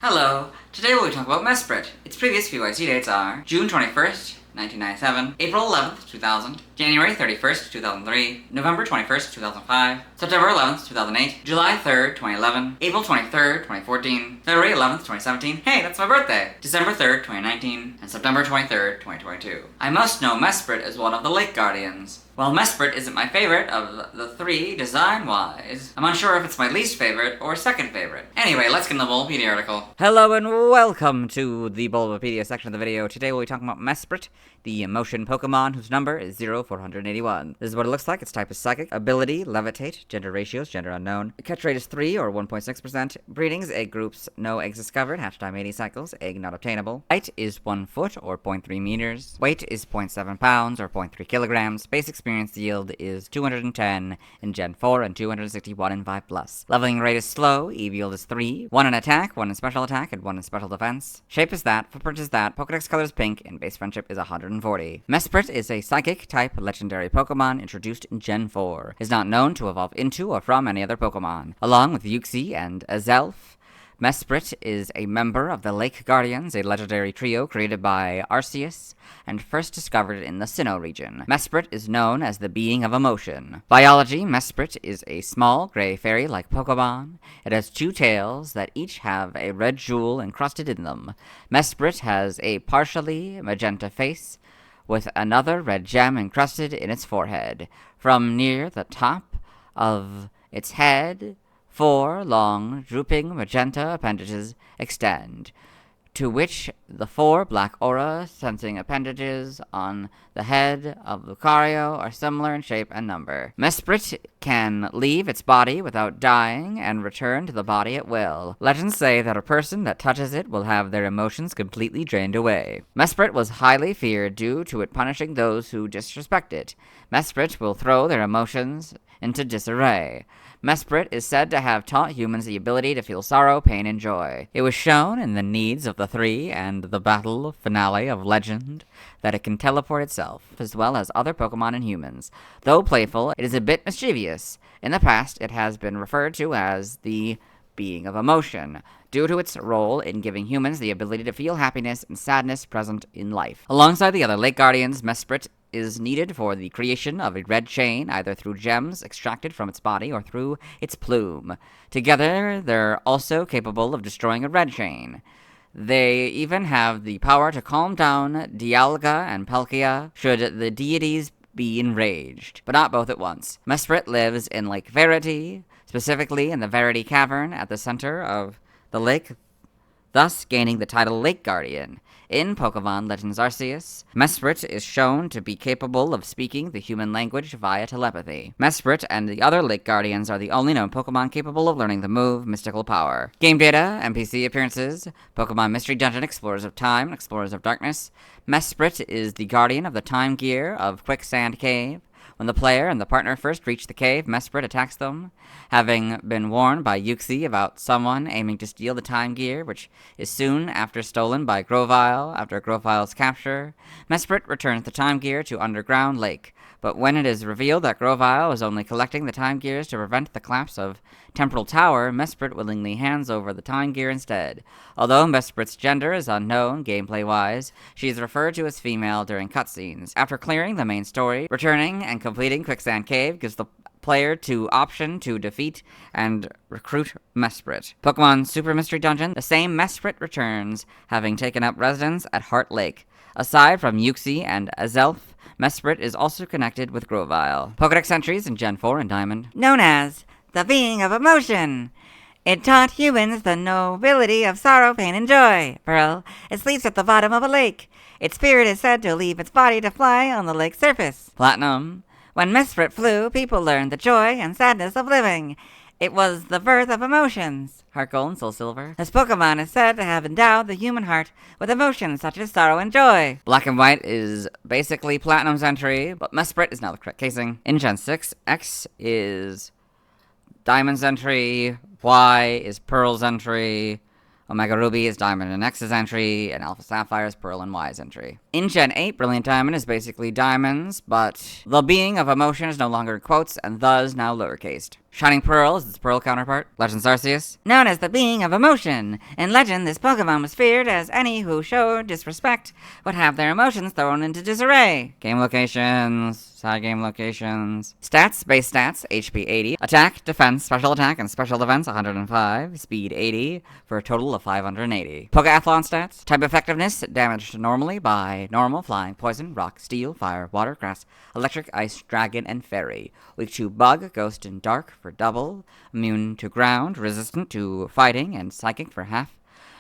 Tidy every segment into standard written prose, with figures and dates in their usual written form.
Hello, today we'll be talking about Mesprit. Its previous PYC dates are June 21st, 1997, April 11th, 2000, January 31st, 2003, November 21st, 2005, September 11th, 2008, July 3rd, 2011, April 23rd, 2014, February 11th, 2017, hey, that's my birthday, December 3rd, 2019, and September 23rd, 2022. I must know Mesprit is one of the Lake Guardians. While Mesprit isn't my favorite of the three design-wise, I'm unsure if it's my least favorite or second favorite. Anyway, let's get into the Bulbapedia article. Hello and welcome to the Bulbapedia section of the video. Today we'll be talking about Mesprit, the emotion Pokemon whose number is 0481. This is what it looks like. Its type is Psychic. Ability, Levitate. Gender ratios, gender unknown. Catch rate is 3 or 1.6%. Breedings, egg groups, no eggs discovered. Hatch time 80 cycles. Egg not obtainable. Height is 1 foot or 0.3 meters. Weight is 0.7 pounds or 0.3 kilograms. Base experience yield is 210 in Gen 4 and 261 in 5+. Leveling rate is slow. EV yield is 3. 1 in attack, 1 in special attack, and 1 in special defense. Shape is that. Footprint is that. Pokedex color is pink, and base friendship is 140. Mesprit is a psychic type legendary Pokemon introduced in Gen 4. Is not known to evolve into or from any other Pokemon. Along with Uxie and Azelf, Mesprit is a member of the Lake Guardians, a legendary trio created by Arceus and first discovered in the Sinnoh region. Mesprit is known as the being of emotion. Biology, Mesprit is a small gray fairy-like Pokemon. It has 2 tails that each have a red jewel encrusted in them. Mesprit has a partially magenta face with another red gem encrusted in its forehead. From near the top of its head, 4 long, drooping magenta appendages extend, to which the 4 black aura-sensing appendages on the head of Lucario are similar in shape and number. Mesprit can leave its body without dying and return to the body at will. Legends say that a person that touches it will have their emotions completely drained away. Mesprit was highly feared due to it punishing those who disrespect it. Mesprit will throw their emotions into disarray. Mesprit is said to have taught humans the ability to feel sorrow, pain, and joy. It was shown in the Needs of the Three and the battle finale of Legend that it can teleport itself, as well as other Pokemon and humans. Though playful, it is a bit mischievous. In the past, it has been referred to as the being of emotion, due to its role in giving humans the ability to feel happiness and sadness present in life. Alongside the other Lake Guardians, Mesprit is needed for the creation of a red chain, either through gems extracted from its body or through its plume. Together, they're also capable of destroying a red chain. They even have the power to calm down Dialga and Palkia should the deities be enraged, but not both at once. Mesprit lives in Lake Verity, specifically in the Verity Cavern at the center of the lake, thus gaining the title Lake Guardian. In Pokemon Legends Arceus, Mesprit is shown to be capable of speaking the human language via telepathy. Mesprit and the other Lake Guardians are the only known Pokemon capable of learning the move Mystical Power. Game data, NPC appearances, Pokemon Mystery Dungeon, Explorers of Time, Explorers of Darkness. Mesprit is the guardian of the time gear of Quicksand Cave. When the player and the partner first reach the cave, Mesprit attacks them. Having been warned by Uxie about someone aiming to steal the time gear, which is soon after stolen by Grovyle after Grovyle's capture, Mesprit returns the time gear to Underground Lake. But when it is revealed that Grovyle was only collecting the time gears to prevent the collapse of Temporal Tower, Mesprit willingly hands over the time gear instead. Although Mesprit's gender is unknown gameplay-wise, she is referred to as female during cutscenes. After clearing the main story, returning and completing Quicksand Cave gives the player to option to defeat and recruit Mesprit. Pokemon Super Mystery Dungeon, the same Mesprit returns, having taken up residence at Heart Lake. Aside from Uxie and Azelf, Mesprit is also connected with Grovyle. Pokedex entries in Gen 4 and Diamond. Known as the being of emotion. It taught humans the nobility of sorrow, pain, and joy. Pearl. It sleeps at the bottom of a lake. Its spirit is said to leave its body to fly on the lake's surface. Platinum. When Mesprit flew, people learned the joy and sadness of living. It was the birth of emotions. Heart Gold and Soul Silver. This Pokemon is said to have endowed the human heart with emotions such as sorrow and joy. Black and White is basically Platinum's entry, but Mesprit is now the correct casing. In Gen 6, X is Diamond's entry, Y is Pearl's entry, Omega Ruby is Diamond and X's entry, and Alpha Sapphire is Pearl and Y's entry. In Gen 8, Brilliant Diamond is basically Diamond's, but the being of emotion is no longer in quotes, and thus now lowercased. Shining Pearl is its Pearl counterpart. Legend Arceus. Known as the being of emotion. In legend, this Pokemon was feared as any who showed disrespect would have their emotions thrown into disarray. Game locations. Side game locations. Stats, base stats, HP 80. Attack, defense, special attack, and special defense 105. Speed 80, for a total of 580. Pokeathlon stats. Type effectiveness, damaged normally by normal, flying, poison, rock, steel, fire, water, grass, electric, ice, dragon, and fairy. Weak to bug, ghost, and dark for double. Immune to ground, resistant to fighting, and psychic for half.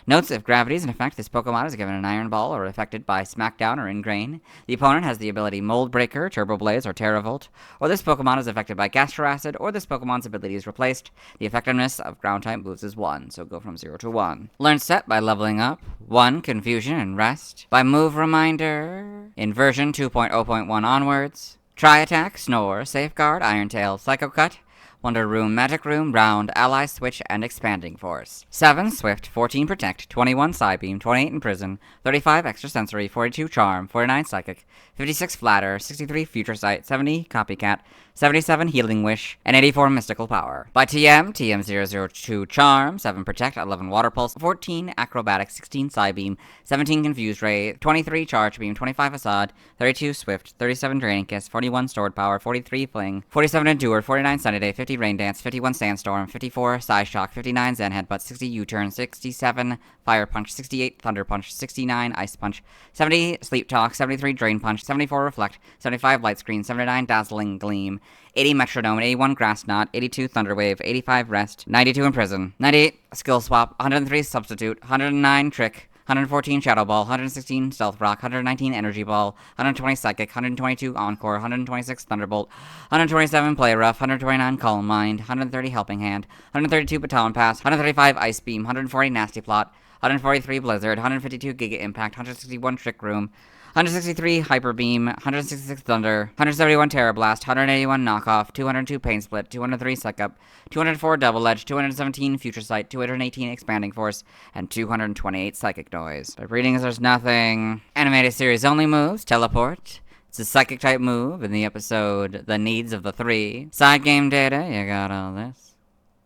Notes: if gravity is in effect, this Pokemon is given an Iron Ball or affected by Smackdown or Ingrain. The opponent has the ability Mold Breaker, Turbo Blaze, or Terravolt. Or this Pokemon is affected by Gastroacid, or this Pokemon's ability is replaced. The effectiveness of Ground-type moves is 1, so go from 0 to 1. Learn set by leveling up. 1. Confusion and Rest. By Move Reminder. In version 2.0.1 onwards. Tri-Attack, Snore, Safeguard, Iron Tail, Psycho Cut, Wonder Room, Magic Room, Round, Ally Switch, and Expanding Force. 7. Swift, 14 Protect, 21 Psybeam, 28 Imprison, 35 Extrasensory, 42 Charm, 49 Psychic, 56 Flatter, 63 Future Sight, 70 Copycat, 77 Healing Wish, and 84 Mystical Power. By TM, TM002 Charm, 7 Protect, 11 Water Pulse, 14 Acrobatic, 16 Psybeam, 17 Confused Ray, 23 Charge Beam, 25 Facade, 32 Swift, 37 Draining Kiss, 41 Stored Power, 43 Fling, 47 Endure, 49 Sunny Day, 50 Rain Dance, 51 Sandstorm, 54 Psyshock, 59 Zen Headbutt, 60 U-Turn, 67 Fire Punch, 68 Thunder Punch, 69 Ice Punch, 70 Sleep Talk, 73 Drain Punch, 74 Reflect, 75 Light Screen, 79 Dazzling Gleam, 80 Metronome, 81 Grass Knot, 82 Thunder Wave, 85 Rest, 92 Imprison, 98 Skill Swap, 103 Substitute, 109 Trick, 114 Shadow Ball, 116 Stealth Rock, 119 Energy Ball, 120 Psychic, 122 Encore, 126 Thunderbolt, 127 Play Rough, 129 Calm Mind, 130 Helping Hand, 132 Baton Pass, 135 Ice Beam, 140 Nasty Plot, 143 Blizzard, 152 Giga Impact, 161 Trick Room, 163 Hyper Beam, 166 Thunder, 171 Terra Blast, 181 Knockoff, 202 Pain Split, 203 Suck Up, 204 Double Edge, 217 Future Sight, 218 Expanding Force, and 228 Psychic Noise. By readings, there's nothing. Animated series only moves, Teleport. It's a psychic type move in the episode The Needs of the Three. Side game data, you got all this.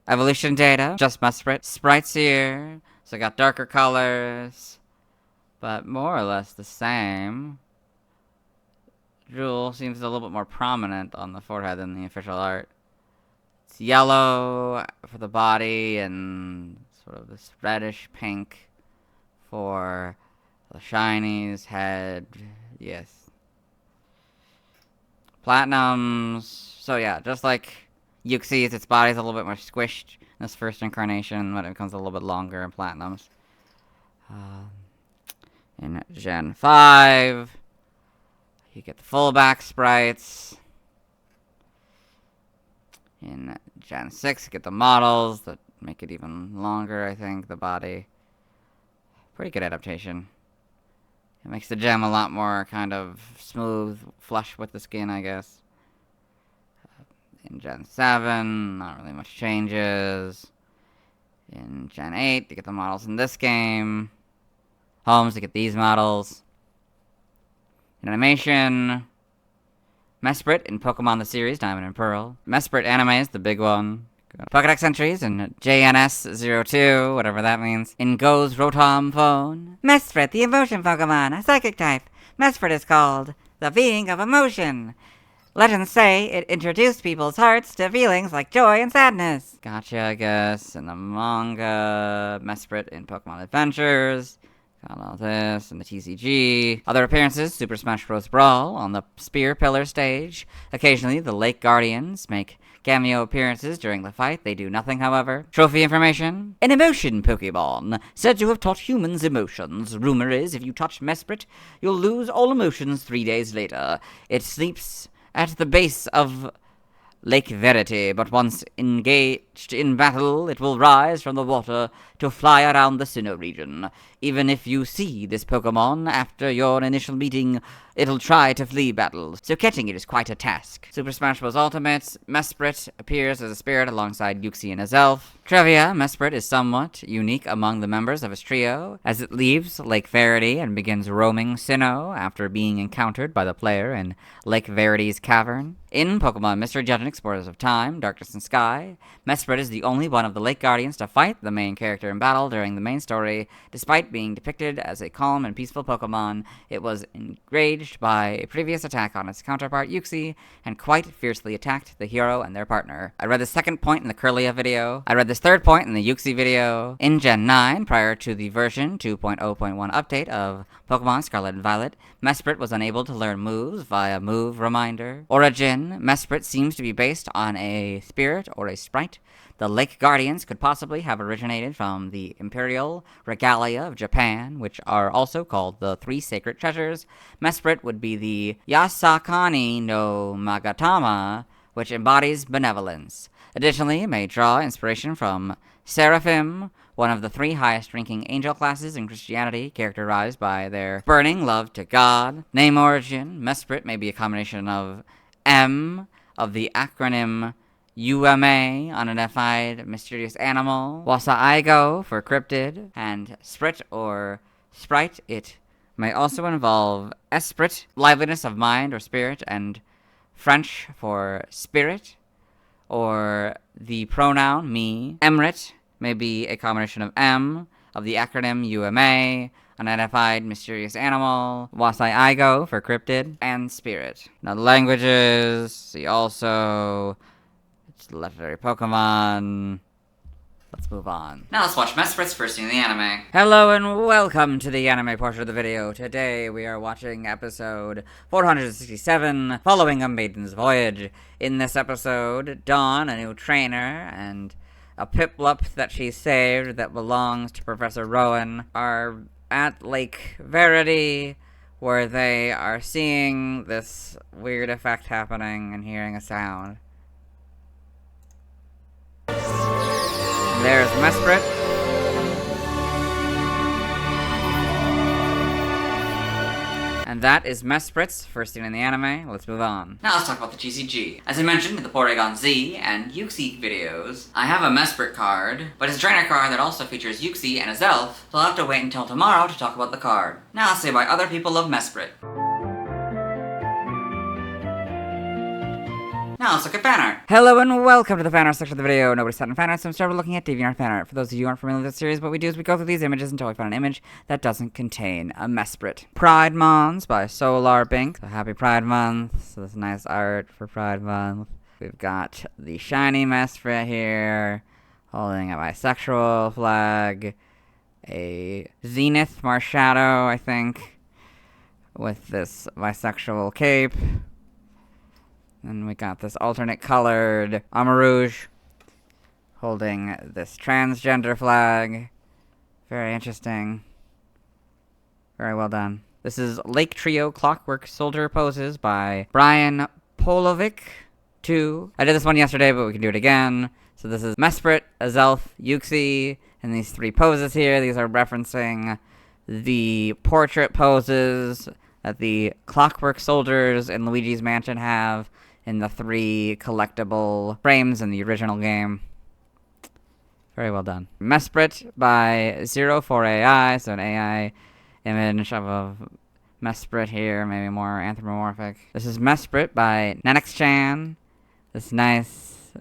Evolution data, just Mesprit. Sprites here, so I got darker colors, but more or less the same. Jewel seems a little bit more prominent on the forehead than the official art. It's yellow for the body and sort of this reddish pink for the shinies, head, yes. Platinums, so yeah, just like Uxie's, its body's a little bit more squished in this first incarnation, but it becomes a little bit longer in Platinums. In Gen 5, you get the full back sprites. In Gen 6, you get the models that make it even longer, I think, the body. Pretty good adaptation. It makes the gem a lot more kind of smooth, flush with the skin, I guess. In Gen 7, not really much changes. In Gen 8, you get the models in this game. Homes to get these models. In animation, Mesprit in Pokemon the series, Diamond and Pearl. Mesprit anime is the big one. Pokedex entries in JNS02, whatever that means. In Go's Rotom Phone. Mesprit, the emotion Pokemon, a psychic type. Mesprit is called the being of emotion. Legends say it introduced people's hearts to feelings like joy and sadness. Gotcha, I guess. In the manga, Mesprit in Pokemon Adventures. Got all this in the TCG. Other appearances, Super Smash Bros. Brawl on the Spear Pillar stage. Occasionally, the Lake Guardians make cameo appearances during the fight. They do nothing, however. Trophy information. An emotion Pokemon, said to have taught humans emotions. Rumor is, if you touch Mesprit, you'll lose all emotions 3 days later. It sleeps at the base of Lake Verity, but once engaged in battle, it will rise from the water to fly around the Sinnoh region. Even if you see this Pokémon after your initial meeting, it'll try to flee battles, so catching it is quite a task. Super Smash Bros. Ultimate, Mesprit appears as a spirit alongside Yuxi and his elf. Trivia: Mesprit is somewhat unique among the members of his trio, as it leaves Lake Verity and begins roaming Sinnoh after being encountered by the player in Lake Verity's cavern. In Pokemon Mystery Dungeon Explorers of Time, Darkness and Sky, Mesprit is the only one of the Lake Guardians to fight the main character in battle during the main story. Despite being depicted as a calm and peaceful Pokemon, it was enraged by a previous attack on its counterpart Yuxi, and quite fiercely attacked the hero and their partner. I read the second point in the Curlia video. I read this third point in the Yuxi video. In Gen 9, prior to the version 2.0.1 update of Pokemon Scarlet and Violet, Mesprit was unable to learn moves via Move Reminder. Origin: Mesprit seems to be based on a spirit or a sprite. The Lake Guardians could possibly have originated from the Imperial Regalia of Japan, which are also called the Three Sacred Treasures. Mesprit would be the Yasakani no Magatama, which embodies benevolence. Additionally, it may draw inspiration from Seraphim, one of the three highest-ranking angel classes in Christianity, characterized by their burning love to God. Name origin: Mesprit may be a combination of M, of the acronym UMA, unidentified mysterious animal, Wasaigo for cryptid, and Sprit or sprite. It may also involve esprit, liveliness of mind or spirit, and French for spirit, or the pronoun me. Emrit may be a combination of M, of the acronym UMA, unidentified mysterious animal, Wasaigo for cryptid, and spirit. Now, languages, see also legendary Pokemon. Let's move on. Now let's watch Mesprit's first scene in the anime. Hello and welcome to the anime portion of the video. Today we are watching episode 467, Following a Maiden's Voyage. In this episode, Dawn, a new trainer, and a Piplup that she saved that belongs to Professor Rowan, are at Lake Verity, where they are seeing this weird effect happening and hearing a sound. There's Mesprit. And that is Mesprit's first scene in the anime. Let's move on. Now let's talk about the GCG. As I mentioned in the Porygon Z and Yuxi videos, I have a Mesprit card, but it's a trainer card that also features Yuxi and his elf, so I'll have to wait until tomorrow to talk about the card. Now let's say why other people love Mesprit. Now let's look at fan art. Hello and welcome to the fan art section of the video. Nobody sat in fan art, so I'm started looking at DeviantArt fan art. For those of you who aren't familiar with this series, what we do is we go through these images until we find an image that doesn't contain a Mesprit. Pride Mons by Solar Bink. So happy Pride Month. So this nice art for Pride Month. We've got the shiny Mesprit here, holding a bisexual flag. A Zenith Marshadow, I think, with this bisexual cape. And we got this alternate colored Amarouge holding this transgender flag. Very interesting. Very well done. This is Lake Trio Clockwork Soldier Poses by Brian Polovic 2. I did this one yesterday, but we can do it again. So this is Mesprit, Azelf, Yuxi, and these three poses here. These are referencing the portrait poses that the Clockwork Soldiers in Luigi's Mansion have in the three collectible frames in the original game. Very well done. Mesprit by 04AI, so an AI image of a Mesprit here, maybe more anthropomorphic. This is Mesprit by Nanix-chan. This nice,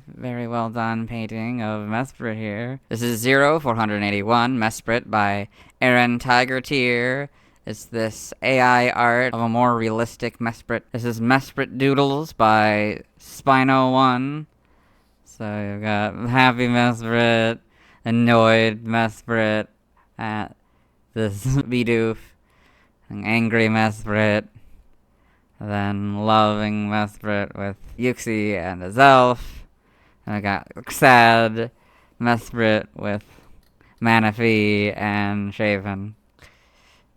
very well done painting of Mesprit here. This is 0481, Mesprit by Aaron Tiger Tier. It's this AI art of a more realistic Mesprit. This is Mesprit Doodles by Spino1. So you've got happy Mesprit, annoyed Mesprit at this Bidoof, an angry Mesprit, then loving Mesprit with Yuxi and Azelf. And I got sad Mesprit with Manaphy and Shaven.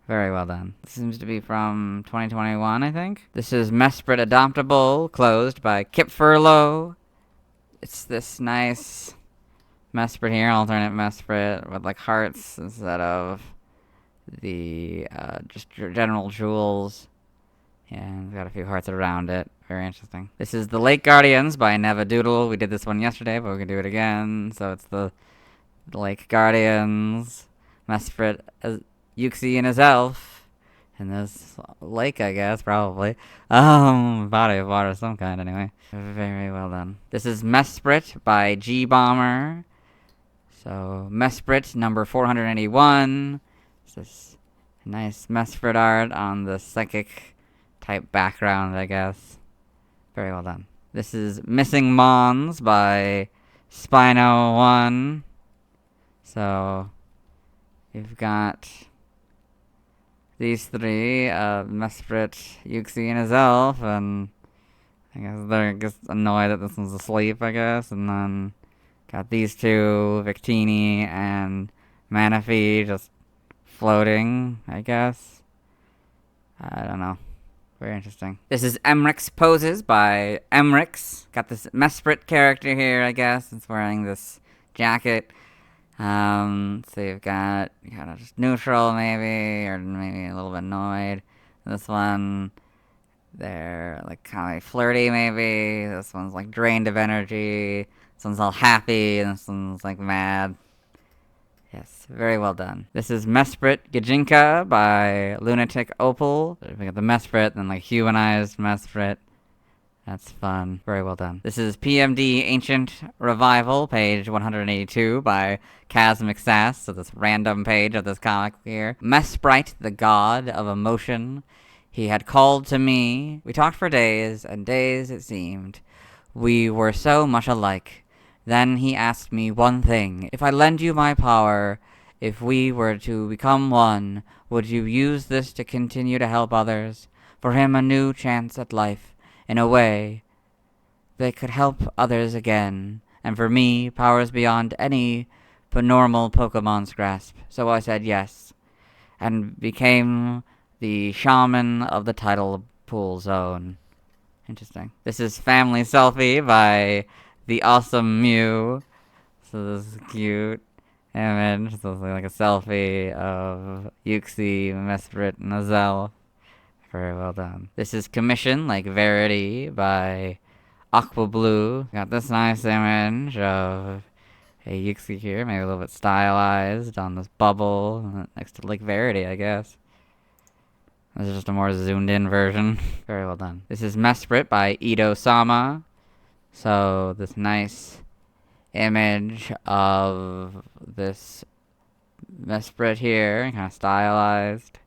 Very well done. This seems to be from 2021, I think. This is Mesprit Adoptable, closed by Kip Furlow. It's this nice Mesprit here, alternate Mesprit with like hearts instead of the just general jewels. Yeah, we've got a few hearts around it. Very interesting. This is the Lake Guardians by Nevadoodle. We did this one yesterday, but we can do it again. So it's the Lake Guardians, Mesprit, Yuxi and his elf in this lake, I guess, probably. Body of water of some kind, anyway. Very well done. This is Mesprit by G Bomber. So Mesprit number 481. This is nice Mesprit art on the psychic type background, I guess. Very well done. This is Missing Mons by Spino1. So you've got these three, Mesprit, Yuxi, and his elf, and I guess they're just annoyed that this one's asleep, I guess, and then got these two, Victini and Manaphy, just floating, I guess. I don't know. Very interesting. This is Emrix Poses by Emrix. Got this Mesprit character here, I guess. It's wearing this jacket. So you've got kind of just neutral, maybe, or maybe a little bit annoyed. This one, they're like kind of flirty, maybe. This one's like drained of energy. This one's all happy, and this one's like mad. Yes, very well done. This is Mesprit Gijinka by Lunatic Opal. We got the Mesprit, then like humanized Mesprit. That's fun. Very well done. This is PMD Ancient Revival, page 182 by Cosmic Sass. So this random page of this comic here. Mesprit, the god of emotion. He had called to me. We talked for days, and days it seemed. We were so much alike. Then he asked me one thing. If I lend you my power, if we were to become one, would you use this to continue to help others? For him, a new chance at life. In a way, they could help others again. And for me, powers beyond any but normal Pokemon's grasp. So I said yes. And became the shaman of the tidal pool zone. Interesting. This is Family Selfie by The Awesome Mew. So this is cute image. So it's like a selfie of Yuxi, Mesprit, and Azel. Very well done. This is Commission, like Verity, by Aqua Blue. Got this nice image of a Yuxi here, maybe a little bit stylized on this bubble next to Lake Verity, I guess. This is just a more zoomed in version. Very well done. This is Mesprit by Ito Sama. So this nice image of this Mesprit here, kind of stylized,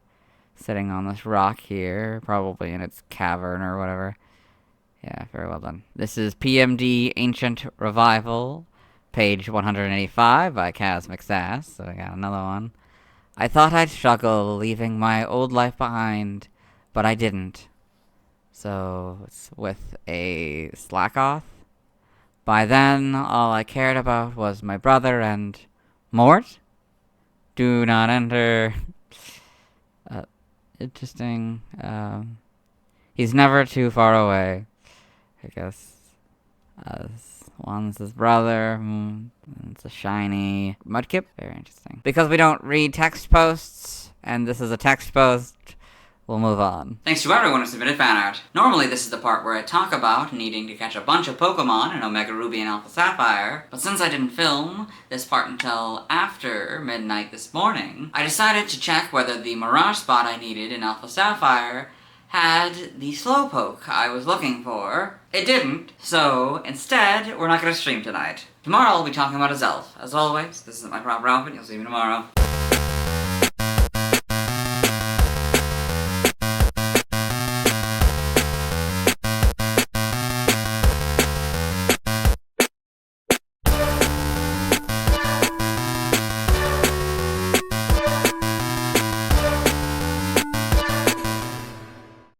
sitting on this rock here, probably in its cavern or whatever. Yeah, very well done. This is PMD Ancient Revival, page 185 by Cosmic Sass. So I got another one. I thought I'd struggle leaving my old life behind, but I didn't. So it's with a Slackoth. By then, all I cared about was my brother and Mort. Do not enter. Interesting. He's never too far away, I guess. One's his brother. It's a shiny Mudkip. Very interesting. Because we don't read text posts, and this is a text post, we'll move on. Thanks to everyone who submitted fan art. Normally this is the part where I talk about needing to catch a bunch of Pokemon in Omega Ruby and Alpha Sapphire, but since I didn't film this part until after midnight this morning, I decided to check whether the Mirage spot I needed in Alpha Sapphire had the Slowpoke I was looking for. It didn't, so instead, we're not gonna stream tonight. Tomorrow I'll be talking about his elf. As always, this isn't my proper outfit, you'll see me tomorrow.